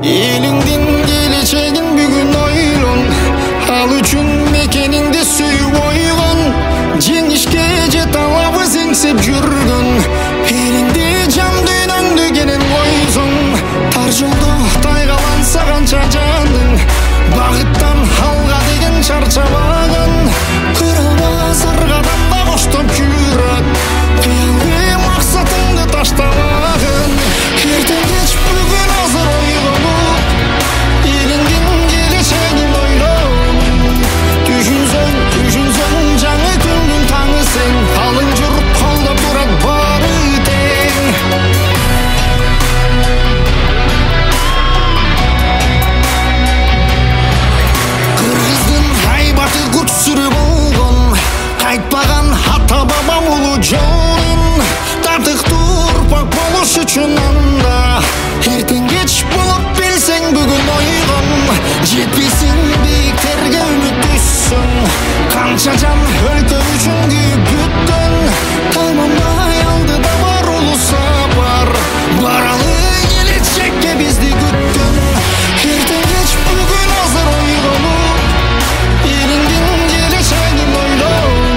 Elingdin geleceğin bugün oylon, al üçün mekeningde suyup oygon. Жеңишке жет алабы сеңсеп жүргөн, элиңде жан дүйнөңдү кенен койсоң. Тар жолдо тайгаланса канча жаның, багыттан алга деген чарчабаган. Кырылбас ар кадамда коштоп жүрөт, кыялбы максатыңды таштабагын. Эртең кеч бүгүн азыр ойгонуп, элиңдин келечегин ойлонуп. Түшүнсөң жаңы күндүн таңы сен, алың жүрүп колдоп турат баары тең. Кыргыздын айбаты күксүрү болгон, кайтпаган ата бабам улуу жолун. Тартыктуу урпак болуш үчүн анда, эртең кеч болуп билсең бүгүн ойгон. Жетпесин бийиктерге үмүт түссүң, канча жан өлкө үчүн күйүп бүткөн. Талманбай алдыда бар улуу сапар, баралы келечекке бизди күткөн. Эртең кеч бүгүн азыр ойгонуп, элиңдин келечегин ойлонуп.